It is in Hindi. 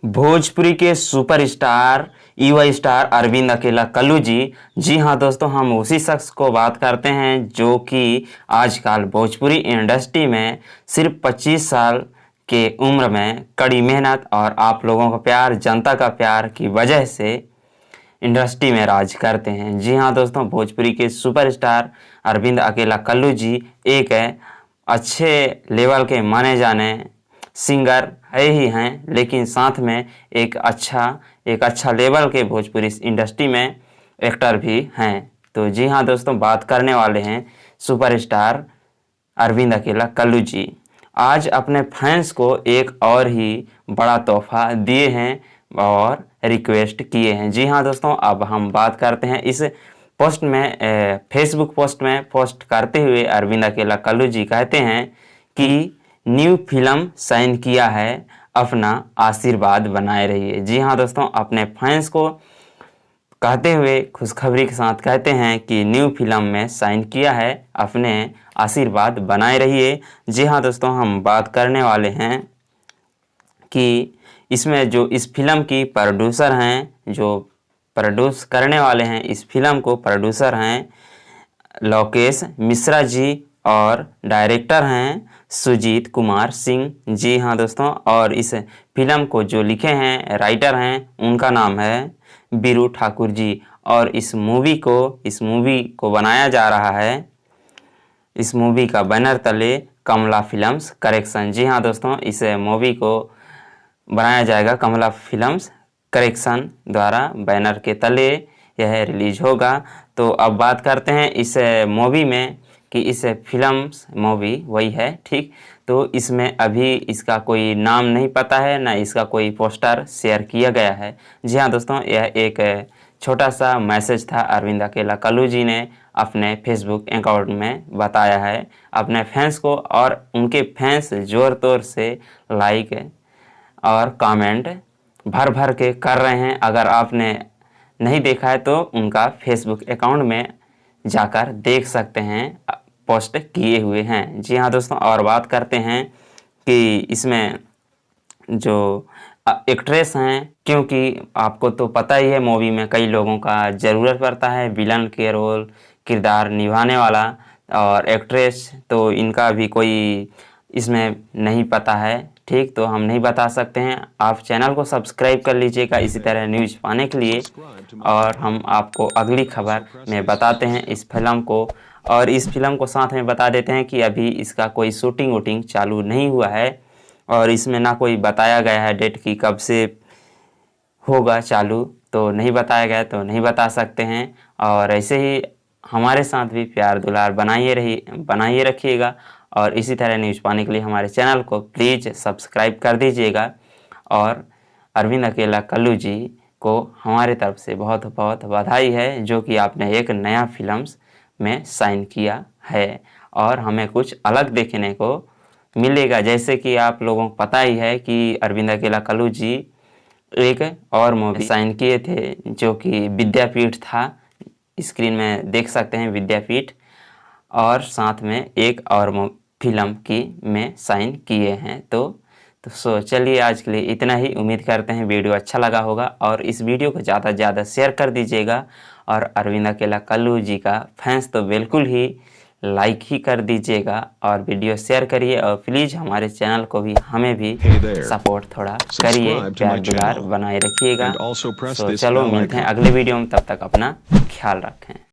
भोजपुरी के सुपरस्टार युवा स्टार अरविंद अकेला कल्लू जी हाँ दोस्तों, हम उसी शख्स को बात करते हैं जो कि आजकल भोजपुरी इंडस्ट्री में सिर्फ 25 साल के उम्र में कड़ी मेहनत और आप लोगों का प्यार, जनता का प्यार की वजह से इंडस्ट्री में राज करते हैं। जी हाँ दोस्तों, भोजपुरी के सुपरस्टार अरविंद अकेला कल्लू जी एक अच्छे लेवल के माने जाने सिंगर है ही हैं, लेकिन साथ में एक अच्छा लेवल के भोजपुरी इंडस्ट्री में एक्टर भी हैं। तो जी हाँ दोस्तों, बात करने वाले हैं सुपरस्टार अरविंद अकेला कल्लू जी। आज अपने फैंस को एक और ही बड़ा तोहफा दिए हैं और रिक्वेस्ट किए हैं। जी हाँ दोस्तों, अब हम बात करते हैं इस पोस्ट में, फेसबुक पोस्ट में पोस्ट करते हुए अरविंद अकेला कल्लू जी कहते हैं कि न्यू फिल्म साइन किया है, अपना आशीर्वाद बनाए रहिए। जी हाँ दोस्तों, अपने फैंस को कहते हुए खुशखबरी के साथ कहते हैं कि न्यू फिल्म में साइन किया है, अपने आशीर्वाद बनाए रहिए। जी हाँ दोस्तों, हम बात करने वाले हैं कि इसमें जो इस फिल्म की प्रोड्यूसर हैं, जो प्रोड्यूस करने वाले हैं इस फिल्म को, प्रोड्यूसर हैं लोकेश मिश्रा जी और डायरेक्टर हैं सुजीत कुमार सिंह। जी हाँ दोस्तों, और इस फिल्म को जो लिखे हैं, राइटर हैं, उनका नाम है बीरू ठाकुर जी। और इस मूवी को बनाया जा रहा है, इस मूवी का बैनर तले कमला फिल्म्स करेक्शन। जी हाँ दोस्तों, इस मूवी को बनाया जाएगा कमला फिल्म्स करेक्शन द्वारा, बैनर के तले यह रिलीज होगा। तो अब बात करते हैं इस मूवी में कि इस फिल्म्स मूवी वही है, ठीक। तो इसमें अभी इसका कोई नाम नहीं पता है, ना इसका कोई पोस्टर शेयर किया गया है। जी हाँ दोस्तों, यह एक छोटा सा मैसेज था अरविंद अकेला कल्लू जी ने अपने फेसबुक अकाउंट में बताया है अपने फैंस को, और उनके फैंस ज़ोर तौर से लाइक और कमेंट भर भर के कर रहे हैं। अगर आपने नहीं देखा है तो उनका फेसबुक अकाउंट में जाकर देख सकते हैं, पोस्ट किए हुए हैं। जी हाँ दोस्तों, और बात करते हैं कि इसमें जो एक्ट्रेस हैं, क्योंकि आपको तो पता ही है मूवी में कई लोगों का ज़रूरत पड़ता है विलन के रोल किरदार निभाने वाला, और एक्ट्रेस तो इनका भी कोई इसमें नहीं पता है, ठीक। तो हम नहीं बता सकते हैं। आप चैनल को सब्सक्राइब कर लीजिएगा इसी तरह न्यूज़ पाने के लिए, और हम आपको अगली खबर में बताते हैं इस फिल्म को। और इस फिल्म को साथ में बता देते हैं कि अभी इसका कोई शूटिंग वूटिंग चालू नहीं हुआ है, और इसमें ना कोई बताया गया है डेट की कब से होगा चालू, तो नहीं बताया गया तो नहीं बता सकते हैं। और ऐसे ही हमारे साथ भी प्यार दुलार बनाइए रखिएगा, और इसी तरह न्यूज़ पाने के लिए हमारे चैनल को प्लीज़ सब्सक्राइब कर दीजिएगा। और अरविंद अकेला कल्लू जी को हमारे तरफ से बहुत बहुत बधाई है, जो कि आपने एक नया फिल्म्स में साइन किया है, और हमें कुछ अलग देखने को मिलेगा। जैसे कि आप लोगों को पता ही है कि अरविंद अकेला कल्लू जी एक और मूवी साइन किए थे जो कि विद्यापीठ था, स्क्रीन में देख सकते हैं विद्यापीठ, और साथ में एक और फिल्म की में साइन किए हैं। तो चलिए आज के लिए इतना ही। उम्मीद करते हैं वीडियो अच्छा लगा होगा, और इस वीडियो को ज़्यादा से ज़्यादा शेयर कर दीजिएगा। और अरविंद अकेला कल्लू जी का फैंस तो बिल्कुल ही लाइक ही कर दीजिएगा, और वीडियो शेयर करिए, और प्लीज़ हमारे चैनल को भी हमें भी सपोर्ट थोड़ा करिए, प्यार दुलार बनाए रखिएगा। तो चलो मिलते हैं अगले वीडियो में, तब तक अपना ख्याल रखें।